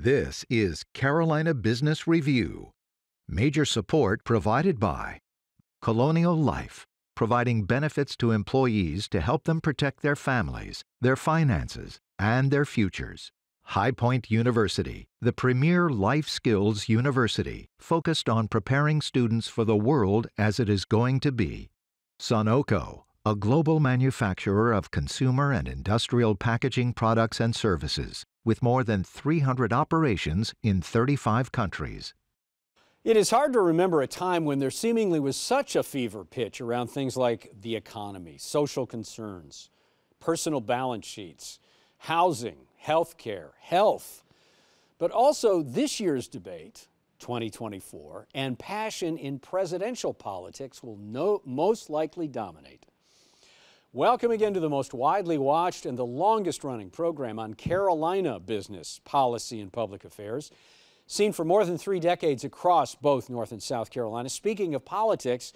This is Carolina Business Review. Major support provided by Colonial Life, providing benefits to employees to help them protect their families, their finances, and their futures. High Point University, the premier life skills university focused on preparing students for the world as it is going to be. Sunoco, a global manufacturer of consumer and industrial packaging products and services, with more than 300 operations in 35 countries. It is hard to remember a time when there seemingly was such a fever pitch around things like the economy, social concerns, personal balance sheets, housing, healthcare, health, but also this year's debate, 2024, and passion in presidential politics will most likely dominate. Welcome again to the most widely watched and the longest-running program on Carolina business, policy, and public affairs, seen for more than 3 decades across both North and South Carolina. Speaking of politics,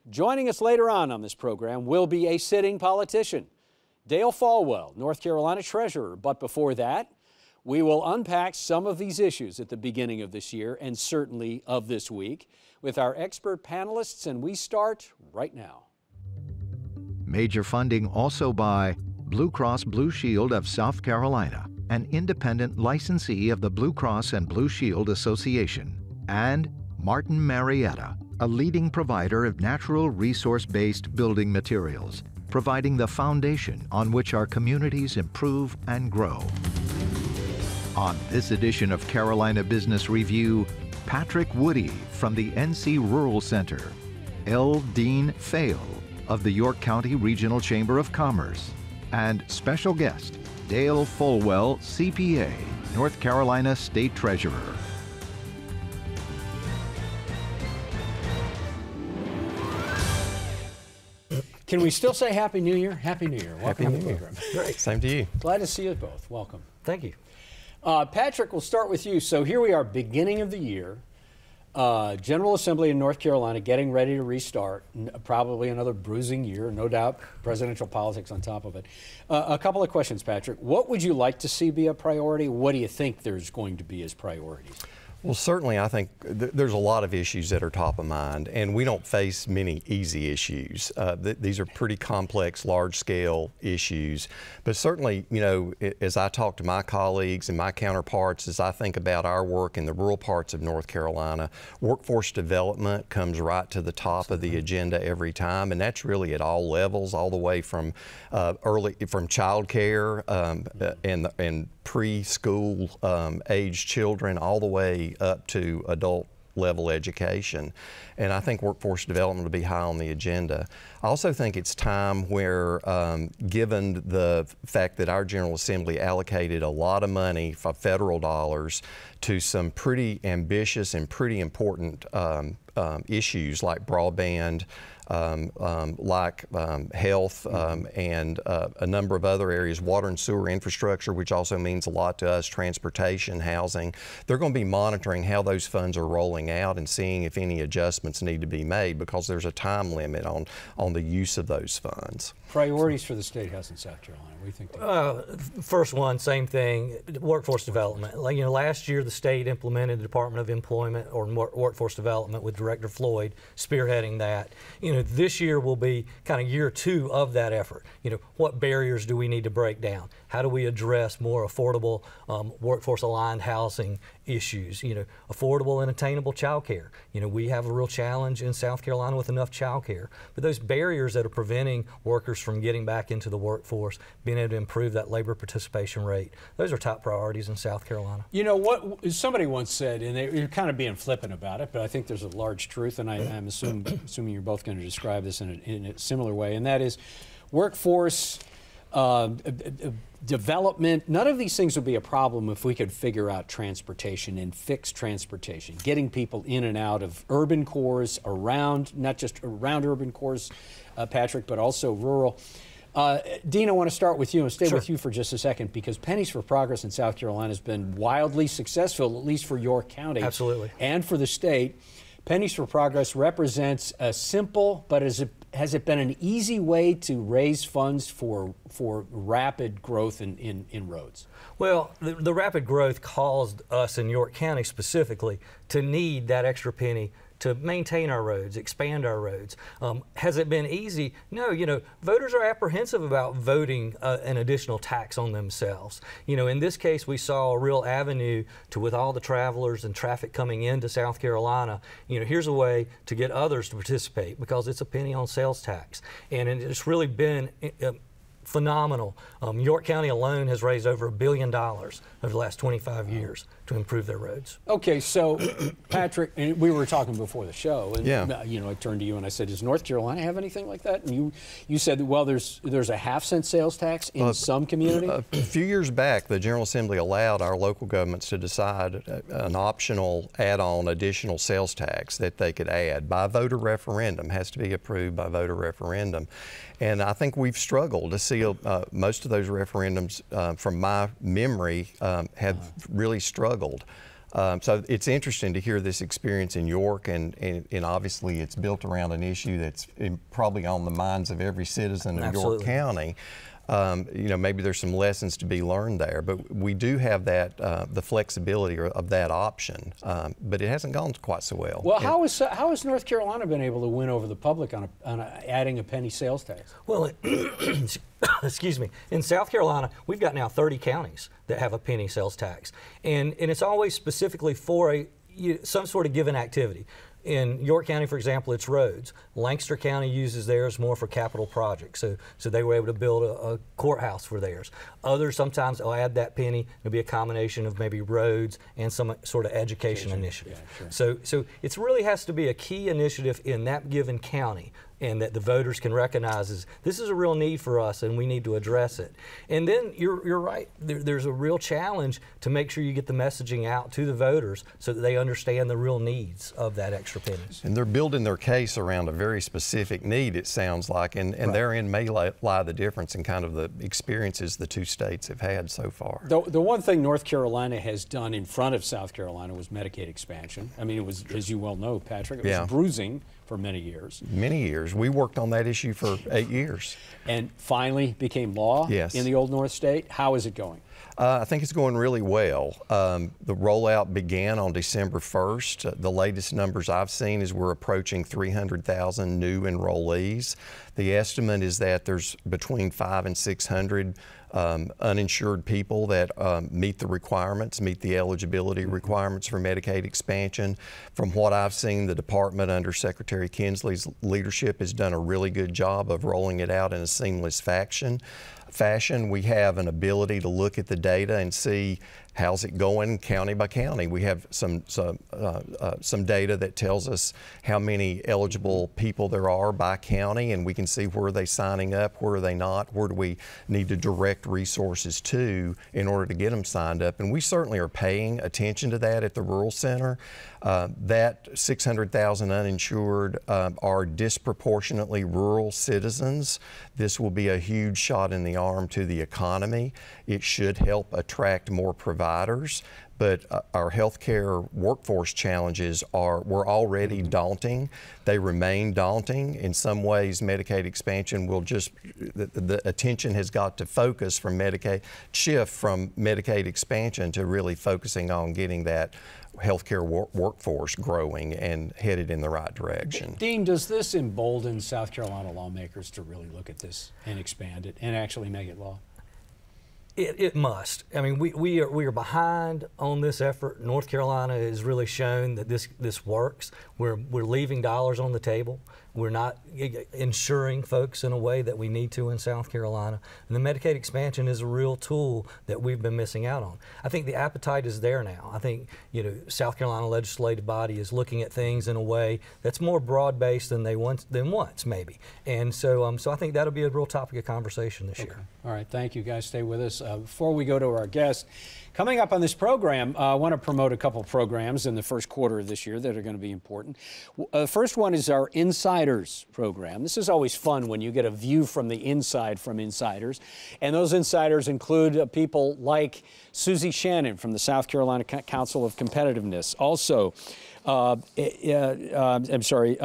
joining us later on this program will be a sitting politician, Dale Folwell, North Carolina Treasurer. But before that, we will unpack some of these issues at the beginning of this year and certainly of this week with our expert panelists, and we start right now. Major funding also by Blue Cross Blue Shield of South Carolina, an independent licensee of the Blue Cross and Blue Shield Association, and Martin Marietta, a leading provider of natural resource-based building materials, providing the foundation on which our communities improve and grow. On this edition of Carolina Business Review, Patrick Woodie from the NC Rural Center, L. Dean Faile of the York County Regional Chamber of Commerce, and special guest, Dale Folwell, CPA, North Carolina State Treasurer. Can we still say Happy New Year? Happy New Year. Welcome to the program. Great. Same to you. Glad to see you both. Welcome. Thank you. Patrick, we'll start with you. So here we are, beginning of the year. General Assembly in North Carolina getting ready to restart, probably another bruising year, no doubt, presidential politics on top of it. A couple of questions, Patrick. What would you like to see be a priority? What do you think there's going to be as priorities? Well, certainly I think there's a lot of issues that are top of mind, and we don't face many easy issues. These are pretty complex, large-scale issues. But certainly, you know, as I talk to my colleagues and my counterparts, as I think about our work in the rural parts of North Carolina, workforce development comes right to the top of the agenda every time, and that's really at all levels, all the way from from child care and preschool age children, all the way up to adult level education. And I think workforce development will be high on the agenda. I also think it's time where, given the fact that our General Assembly allocated a lot of money for federal dollars to some pretty ambitious and pretty important issues like broadband, health, and a number of other areas, water and sewer infrastructure, which also means a lot to us, transportation, housing. They're going to be monitoring how those funds are rolling out and seeing if any adjustments need to be made, because there's a time limit on the use of those funds. Priorities for the State House in South Carolina. What do you think? First one, same thing, workforce development. Like, you know, last year the state implemented the Department of Employment or Workforce Development with Director Floyd spearheading that. You know, this year will be kind of year 2 of that effort. You know, what barriers do we need to break down? How do we address more affordable workforce-aligned housing issues? You know, affordable and attainable child care. You know, we have a real challenge in South Carolina with enough child care. But those barriers that are preventing workers from getting back into the workforce, being able to improve that labor participation rate, those are top priorities in South Carolina. You know, what somebody once said, and you're kind of being flippant about it, but I think there's a large truth, and I'm assuming you're both going to describe this in a similar way, and that is workforce development. None of these things would be a problem if we could figure out transportation and fix transportation, getting people in and out of urban cores, around, not just around urban cores, Patrick, but also rural. Dean, I want to start with you and stay with you for just a second, because Pennies for Progress in South Carolina has been wildly successful, at least for York County. Absolutely. And for the state. Pennies for Progress represents a simple but as has it been an easy way to raise funds for rapid growth in roads? Well, the rapid growth caused us in York County specifically to need that extra penny to maintain our roads, expand our roads. Has it been easy? No, you know, voters are apprehensive about voting an additional tax on themselves. You know, in this case, we saw a real avenue to, with all the travelers and traffic coming into South Carolina, you know, here's a way to get others to participate because it's a penny on sales tax. And it's really been phenomenal. York County alone has raised over $1 billion over the last 25 years to improve their roads. Okay, so Patrick, and we were talking before the show, and you know, I turned to you and I said, "Does North Carolina have anything like that?" And you said, "Well, there's a half-cent sales tax in some community." A few years back, the General Assembly allowed our local governments to decide an optional add-on additional sales tax that they could add by voter referendum. Has to be approved by voter referendum. And I think we've struggled to see most of those referendums, from my memory, have really struggled. So it's interesting to hear this experience in York, and obviously it's built around an issue that's probably on the minds of every citizen of York County. You know, maybe there's some lessons to be learned there, but we do have that the flexibility of that option, but it hasn't gone quite so well. Well, how has North Carolina been able to win over the public on adding a penny sales tax? Well, excuse me. In South Carolina, we've got now 30 counties that have a penny sales tax, and it's always specifically for some sort of given activity. In York County, for example, it's roads. Lancaster County uses theirs more for capital projects, so they were able to build a courthouse for theirs. Others sometimes will add that penny. It'll be a combination of maybe roads and some sort of education initiative. Yeah, sure. So it really has to be a key initiative in that given county, and that the voters can recognize is this is a real need for us and we need to address it. And then you're right, there's a real challenge to make sure you get the messaging out to the voters so that they understand the real needs of that extra pennies. And they're building their case around a very specific need, it sounds like, and therein may lie the difference in kind of the experiences the two states have had so far. The one thing North Carolina has done in front of South Carolina was Medicaid expansion. I mean, it was, as you well know, Patrick, it was bruising for many years. Many years. We worked on that issue for 8 years. And finally became law in the Old North State. How is it going? I think it's going really well. The rollout began on December 1st. The latest numbers I've seen is we're approaching 300,000 new enrollees. The estimate is that there's between 500 and 600 uninsured people that meet the requirements, meet the eligibility requirements for Medicaid expansion. From what I've seen, the department under Secretary Kinsley's leadership has done a really good job of rolling it out in a seamless fashion. We have an ability to look at the data and see how's it going county by county. We have some data that tells us how many eligible people there are by county, and we can see where are they signing up, where are they not, where do we need to direct resources to in order to get them signed up. And we certainly are paying attention to that at the Rural Center. That 600,000 uninsured are disproportionately rural citizens. This will be a huge shot in the arm to the economy. It should help attract more providers, but our healthcare workforce challenges were already daunting. They remain daunting. In some ways, Medicaid expansion will the attention has got to focus from shift from Medicaid expansion to really focusing on getting that healthcare workforce growing and headed in the right direction. Dean, does this embolden South Carolina lawmakers to really look at this and expand it and actually make it law? It must. I mean, we are behind on this effort. North Carolina has really shown that this works. We're leaving dollars on the table. We're not insuring folks in a way that we need to in South Carolina. And the Medicaid expansion is a real tool that we've been missing out on. I think the appetite is there now. I think, you know, South Carolina legislative body is looking at things in a way that's more broad-based than once maybe. And so I think that'll be a real topic of conversation this year. All right, thank you guys. Stay with us. Before we go to our guest, coming up on this program, I want to promote a couple programs in the first quarter of this year that are going to be important. The first one is our Insiders program. This is always fun when you get a view from the inside from insiders. And those insiders include people like Susie Shannon from the South Carolina Council of Competitiveness. Also, I'm sorry,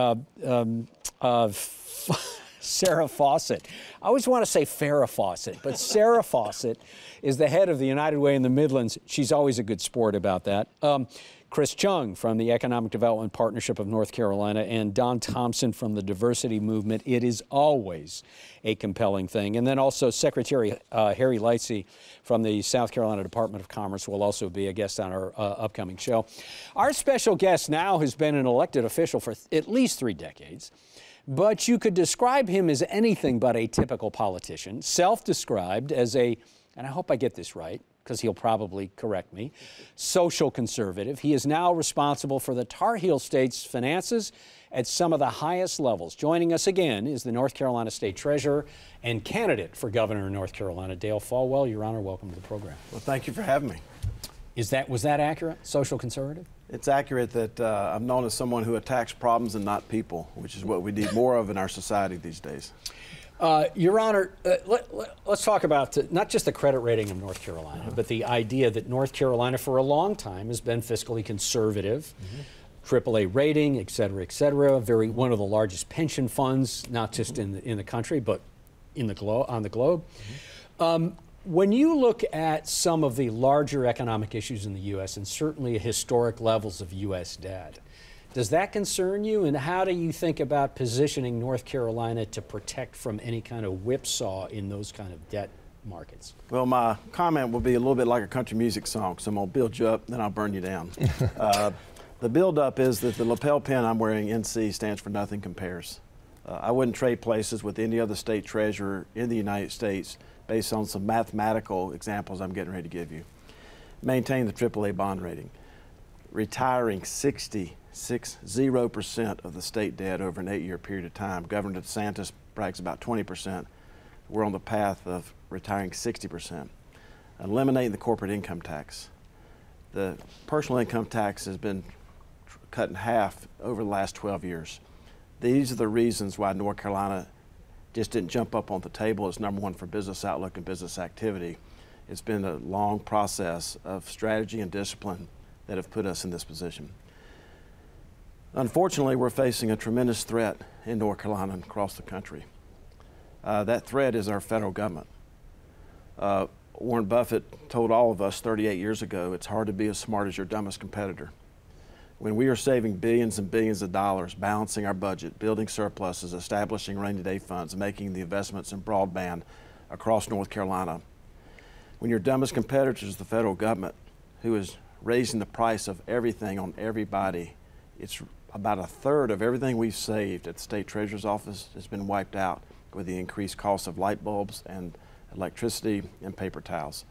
Sarah Fawcett. I always want to say Farrah Fawcett, but Sarah Fawcett is the head of the United Way in the Midlands. She's always a good sport about that. Chris Chung from the Economic Development Partnership of North Carolina, and Don Thompson from the Diversity Movement. It is always a compelling thing. And then also Secretary Harry Lightsey from the South Carolina Department of Commerce will also be a guest on our upcoming show. Our special guest now has been an elected official for at least 3 decades, but you could describe him as anything but a typical politician, self-described as a, and I hope I get this right, because he'll probably correct me, social conservative. He is now responsible for the Tar Heel State's finances at some of the highest levels. Joining us again is the North Carolina State Treasurer and candidate for governor of North Carolina, Dale Folwell. Your Honor, welcome to the program. Well, thank you for having me. Was that accurate, social conservative? It's accurate that I'm known as someone who attacks problems and not people, which is what we need more of in our society these days. Your Honor, let's talk about not just the credit rating of North Carolina, but the idea that North Carolina for a long time has been fiscally conservative, AAA rating, et cetera, one of the largest pension funds, not just in the country, but on the globe. When you look at some of the larger economic issues in the U.S. and certainly historic levels of U.S. debt, does that concern you, and how do you think about positioning North Carolina to protect from any kind of whipsaw in those kind of debt markets? Well, my comment will be a little bit like a country music song, so I'm going to build you up, then I'll burn you down. The build-up is that the lapel pin I'm wearing, NC, stands for Nothing Compares. I wouldn't trade places with any other state treasurer in the United States based on some mathematical examples I'm getting ready to give you. Maintain the AAA bond rating. Retiring 0% of the state debt over an 8-year period of time. Governor DeSantis brags about 20%. We're on the path of retiring 60%. Eliminating the corporate income tax. The personal income tax has been cut in half over the last 12 years. These are the reasons why North Carolina just didn't jump up on the table as #1 for business outlook and business activity. It's been a long process of strategy and discipline that have put us in this position. Unfortunately, we're facing a tremendous threat in North Carolina and across the country. That threat is our federal government. Warren Buffett told all of us 38 years ago, it's hard to be as smart as your dumbest competitor. When we are saving billions and billions of dollars, balancing our budget, building surpluses, establishing rainy day funds, making the investments in broadband across North Carolina, when your dumbest competitor is the federal government, who is raising the price of everything on everybody, it's about 1/3 of everything we've saved at the state treasurer's office has been wiped out with the increased cost of light bulbs and electricity and paper towels.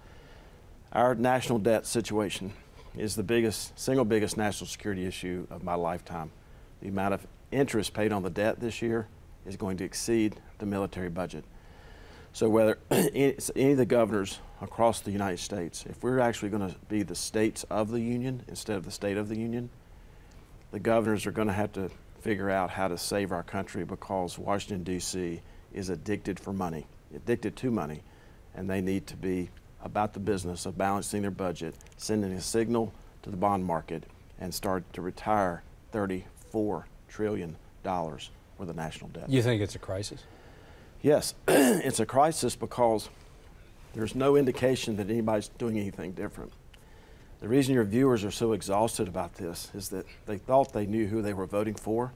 Our national debt situation is the single biggest national security issue of my lifetime. The amount of interest paid on the debt this year is going to exceed the military budget. So whether any of the governors across the United States, if we're actually going to be the states of the union instead of the state of the union, the governors are going to have to figure out how to save our country, because Washington, D.C. is addicted to money, and they need to be about the business of balancing their budget, sending a signal to the bond market, and start to retire $34 trillion worth of national debt. You think it's a crisis? Yes, it's a crisis because there's no indication that anybody's doing anything different. The reason your viewers are so exhausted about this is that they thought they knew who they were voting for,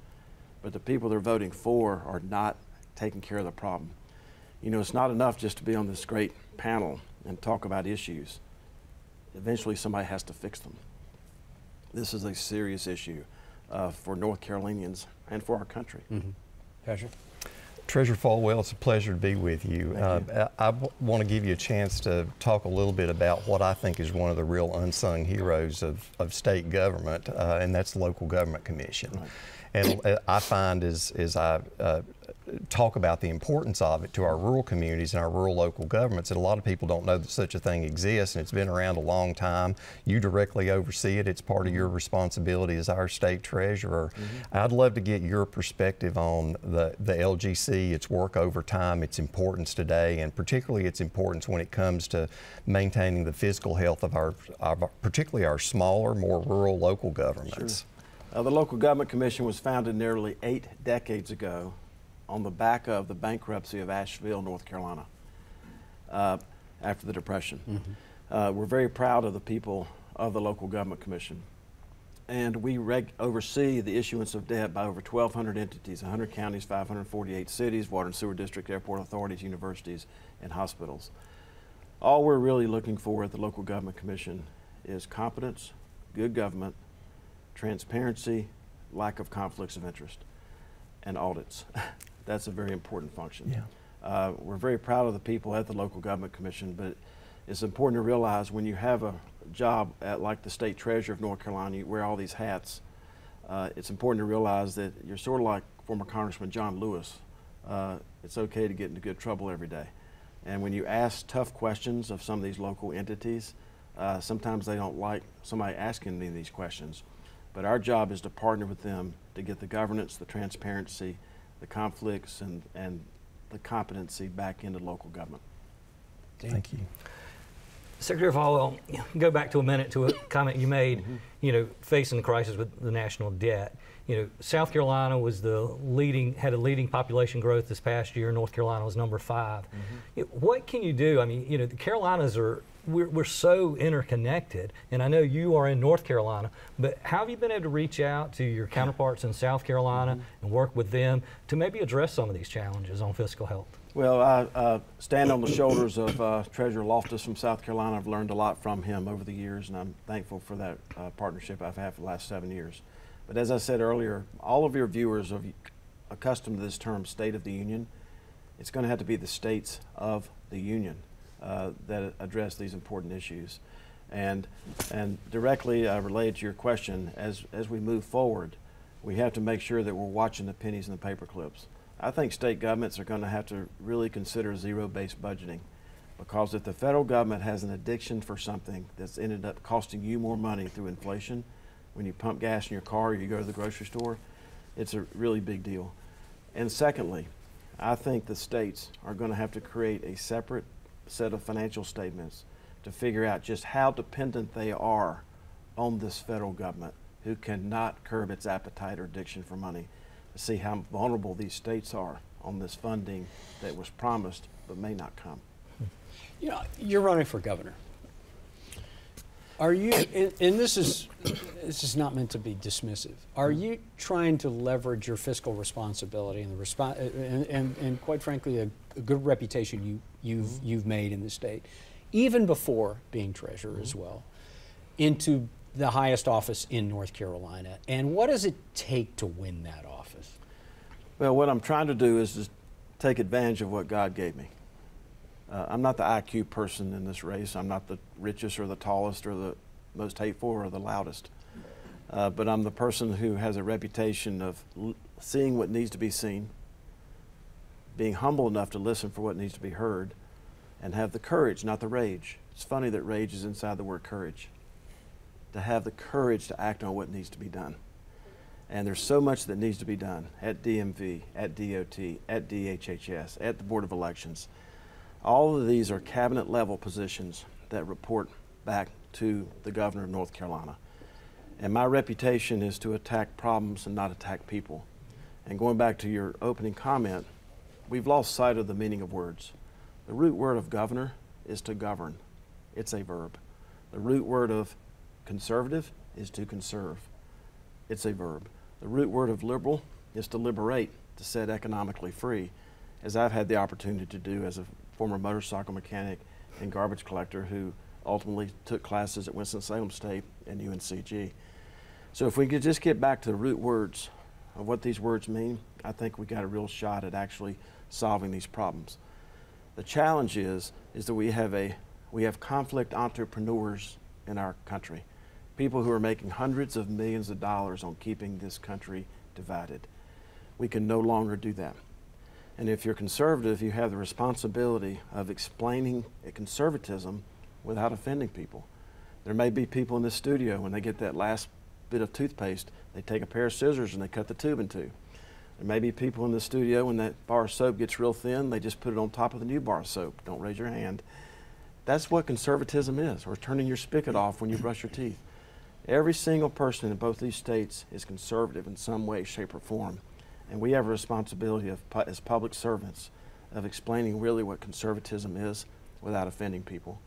but the people they're voting for are not taking care of the problem. You know, it's not enough just to be on this great panel and talk about issues. Eventually somebody has to fix them. This is a serious issue for North Carolinians and for our country. Patrick? Treasurer Folwell, it's a pleasure to be with you. I want to give you a chance to talk a little bit about what I think is one of the real unsung heroes of state government, and that's the Local Government Commission. Right. And I find as I talk about the importance of it to our rural communities and our rural local governments, that a lot of people don't know that such a thing exists, and it's been around a long time. You directly oversee it. It's part of your responsibility as our state treasurer. I'd love to get your perspective on the LGC, its work over time, its importance today, and particularly its importance when it comes to maintaining the fiscal health of particularly our smaller, more rural local governments. Sure. The Local Government Commission was founded nearly 8 decades ago on the back of the bankruptcy of Asheville, North Carolina, after the Depression. We're very proud of the people of the Local Government Commission. And we oversee the issuance of debt by over 1,200 entities, 100 counties, 548 cities, water and sewer districts, airport authorities, universities, and hospitals. All we're really looking for at the Local Government Commission is competence, good government, transparency, lack of conflicts of interest, and audits. That's a very important function. Yeah. We're very proud of the people at the Local Government Commission, but it's important to realize when you have a job at like the state treasurer of North Carolina, you wear all these hats. It's important to realize that you're sort of like former Congressman John Lewis. It's okay to get into good trouble every day. And when you ask tough questions of some of these local entities, sometimes they don't like somebody asking them these questions. But our job is to partner with them to get the governance, the transparency, the conflicts, and the competency back into local government. Thank you. Secretary Folwell, go back to a minute to a comment you made, you know, facing the crisis with the national debt. You know, South Carolina was had a leading population growth this past year. North Carolina was number 5. What can you do? I mean, you know, the Carolinas we're so interconnected, and I know you are in North Carolina, but how have you been able to reach out to your counterparts in South Carolina and work with them to maybe address some of these challenges on fiscal health? Well, I stand on the shoulders of Treasurer Loftus from South Carolina. I've learned a lot from him over the years, and I'm thankful for that partnership I've had for the last 7 years. But as I said earlier, all of your viewers are accustomed to this term, State of the Union. It's going to have to be the states of the Union that address these important issues. And directly related to your question, as we move forward, we have to make sure that we're watching the pennies and the paper clips. I think state governments are going to have to really consider zero-based budgeting, because if the federal government has an addiction for something that's ended up costing you more money through inflation, when you pump gas in your car or you go to the grocery store, it's a really big deal. And secondly, I think the states are going to have to create a separate set of financial statements to figure out just how dependent they are on this federal government, who cannot curb its appetite or addiction for money, to see how vulnerable these states are on this funding that was promised but may not come. You know, you're running for governor. Are you, and this is not meant to be dismissive, are you trying to leverage your fiscal responsibility and and quite frankly a good reputation you've made in the state, even before being treasurer as well, into the highest office in North Carolina? And what does it take to win that office? Well, what I'm trying to do is just take advantage of what God gave me. I'm not the IQ person in this race. I'm not the richest or the tallest or the most hateful or the loudest. But I'm the person who has a reputation of seeing what needs to be seen, being humble enough to listen for what needs to be heard, and have the courage, not the rage. It's funny that rage is inside the word courage. To have the courage to act on what needs to be done. And there's so much that needs to be done at DMV, at DOT, at DHHS, at the Board of Elections. All of these are cabinet level positions that report back to the governor of North Carolina. And my reputation is to attack problems and not attack people. And going back to your opening comment, we've lost sight of the meaning of words. The root word of governor is to govern. It's a verb. The root word of conservative is to conserve. It's a verb. The root word of liberal is to liberate, to set economically free, as I've had the opportunity to do as a former motorcycle mechanic and garbage collector who ultimately took classes at Winston-Salem State and UNCG. So if we could just get back to the root words of what these words mean, I think we got a real shot at actually solving these problems. The challenge is that we have conflict entrepreneurs in our country, people who are making hundreds of millions of dollars on keeping this country divided. We can no longer do that. And if you're conservative, you have the responsibility of explaining conservatism without offending people. There may be people in this studio, when they get that last bit of toothpaste, they take a pair of scissors and they cut the tube in two. There may be people in the studio, when that bar of soap gets real thin, they just put it on top of the new bar of soap. Don't raise your hand. That's what conservatism is, or turning your spigot off when you brush your teeth. Every single person in both these states is conservative in some way, shape, or form. And we have a responsibility as public servants of explaining really what conservatism is without offending people.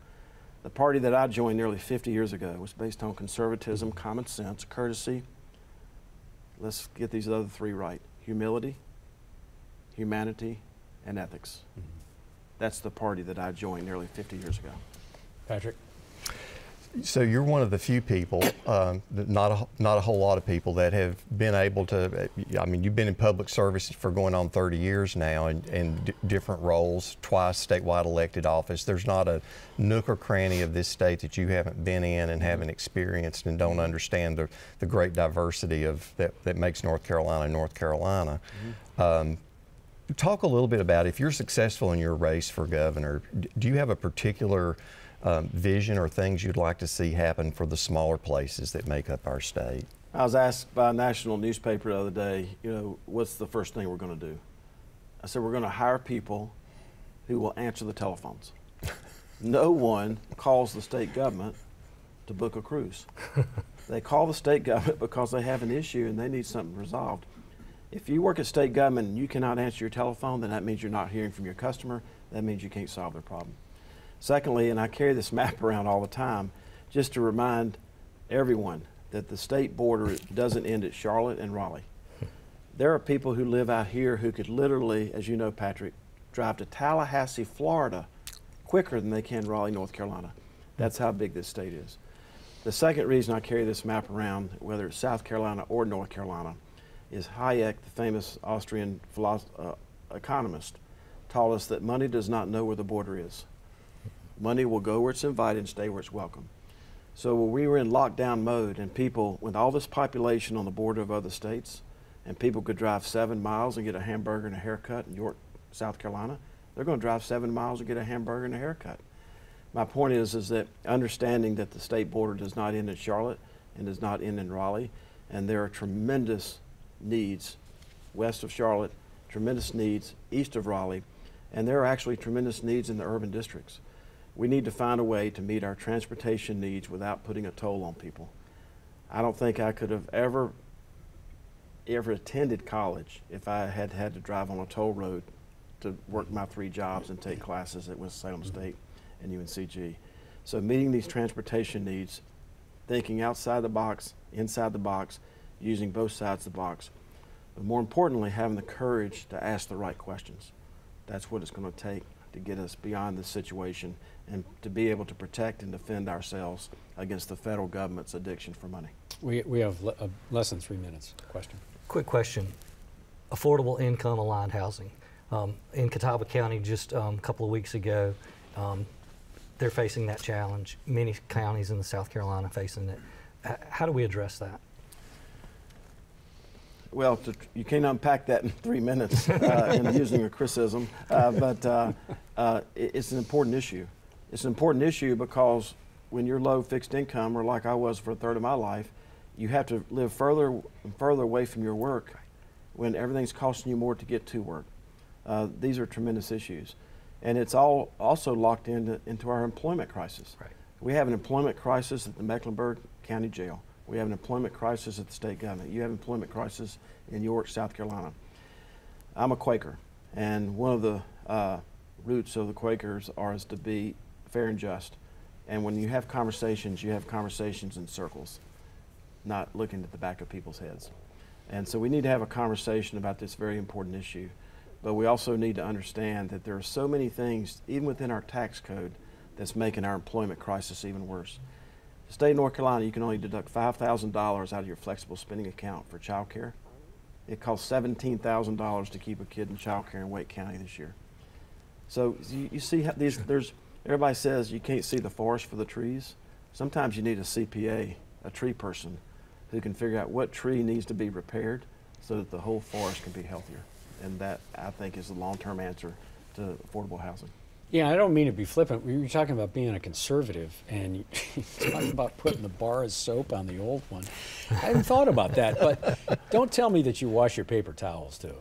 The party that I joined nearly 50 years ago was based on conservatism, common sense, courtesy. Let's get these other three right: humility, humanity, and ethics. Mm-hmm. That's the party that I joined nearly 50 years ago. Patrick? So you're one of the few people, not a whole lot of people, that have been able to, I mean, you've been in public service for going on 30 years now in different roles, twice statewide elected office. There's not a nook or cranny of this state that you haven't been in and haven't experienced and don't understand the great diversity that makes North Carolina, North Carolina. Mm-hmm. Talk a little bit about, if you're successful in your race for governor, do you have a particular vision or things you'd like to see happen for the smaller places that make up our state? I was asked by a national newspaper the other day, what's the first thing we're going to do? I said, we're going to hire people who will answer the telephones. No one calls the state government to book a cruise. They call the state government because they have an issue and they need something resolved. If you work at state government and you cannot answer your telephone, then that means you're not hearing from your customer. That means you can't solve their problem. Secondly, and I carry this map around all the time, just to remind everyone that the state border doesn't end at Charlotte and Raleigh. There are people who live out here who could literally, as you know, Patrick, drive to Tallahassee, Florida, quicker than they can Raleigh, North Carolina. That's how big this state is. The second reason I carry this map around, whether it's South Carolina or North Carolina, is Hayek, the famous Austrian economist, taught us that money does not know where the border is. Money will go where it's invited and stay where it's welcome. So when we were in lockdown mode and people, with all this population on the border of other states, and people could drive 7 miles and get a hamburger and a haircut in York, South Carolina, they're going to drive 7 miles and get a hamburger and a haircut. My point is that understanding that the state border does not end in Charlotte and does not end in Raleigh, and there are tremendous needs west of Charlotte, tremendous needs east of Raleigh, and there are actually tremendous needs in the urban districts. We need to find a way to meet our transportation needs without putting a toll on people. I don't think I could have ever attended college if I had had to drive on a toll road to work my 3 jobs and take classes at Winston-Salem State and UNCG. So meeting these transportation needs, thinking outside the box, inside the box, using both sides of the box, but more importantly, having the courage to ask the right questions. That's what it's going to take to get us beyond this situation and to be able to protect and defend ourselves against the federal government's addiction for money. We have less than 3 minutes. Question. Quick question. Affordable income aligned housing. In Catawba County just a couple of weeks ago, they're facing that challenge. Many counties in the South Carolina facing it. How do we address that? Well, you can't unpack that in 3 minutes in using a criticism, but it's an important issue. It's an important issue because when you're low fixed income, or like I was for a third of my life, you have to live further and further away from your work when everything's costing you more to get to work. These are tremendous issues. And it's all also locked into our employment crisis. Right. We have an employment crisis at the Mecklenburg County Jail. We have an employment crisis at the state government. You have an employment crisis in York, South Carolina. I'm a Quaker, and one of the roots of the Quakers is to be fair and just. And when you have conversations in circles, not looking at the back of people's heads. And so we need to have a conversation about this very important issue. But we also need to understand that there are so many things, even within our tax code, that's making our employment crisis even worse. The state of North Carolina, you can only deduct $5,000 out of your flexible spending account for child care. It costs $17,000 to keep a kid in child care in Wake County this year. So you see how everybody says you can't see the forest for the trees. Sometimes you need a CPA, a tree person, who can figure out what tree needs to be repaired so that the whole forest can be healthier. And that, I think, is the long-term answer to affordable housing. Yeah, I don't mean to be flippant. We were talking about being a conservative, and you talking about putting the bar of soap on the old one. I hadn't thought about that, but don't tell me that you wash your paper towels, too.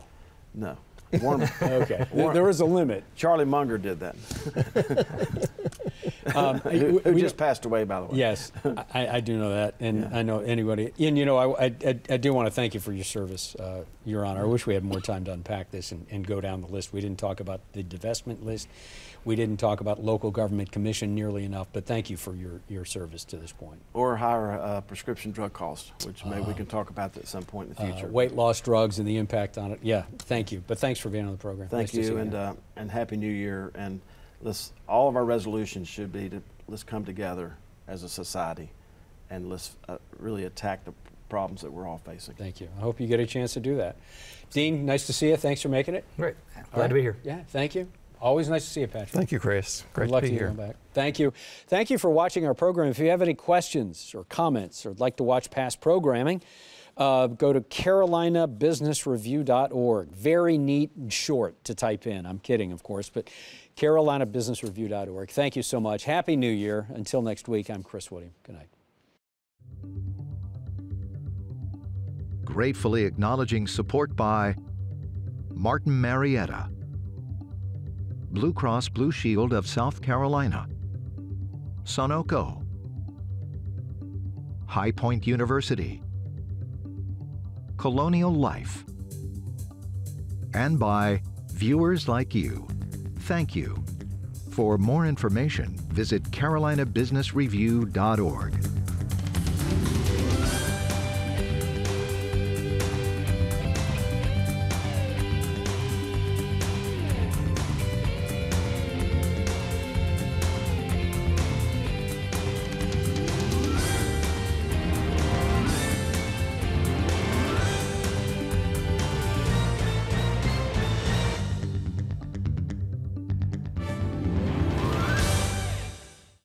No. Okay, there was a limit. Charlie Munger did that. who just passed away, by the way. Yes, I do know that, and I know anybody. And you know, I do want to thank you for your service, Your Honor. I wish we had more time to unpack this and go down the list. We didn't talk about the divestment list. We didn't talk about local government commission nearly enough, but thank you for your service to this point. Or higher prescription drug costs, which maybe we can talk about that at some point in the future. Weight loss drugs and the impact on it. Yeah, thank you. But thanks for being on the program. Thank you, and Happy New Year. And all of our resolutions should be let's come together as a society, and let's really attack the problems that we're all facing. Thank you. I hope you get a chance to do that. Dean, nice to see you. Thanks for making it. Great. Glad to be here. Yeah, thank you. Always nice to see you, Patrick. Thank you, Chris. Great Good luck to be you here. going back. Thank you. Thank you for watching our program. If you have any questions or comments or would like to watch past programming, go to carolinabusinessreview.org. Very neat and short to type in. I'm kidding, of course, but carolinabusinessreview.org. Thank you so much. Happy New Year. Until next week, I'm Chris Woodie. Good night. Gratefully acknowledging support by Martin Marietta, Blue Cross Blue Shield of South Carolina, Sunoco, High Point University, Colonial Life, and by viewers like you. Thank you. For more information, visit carolinabusinessreview.org.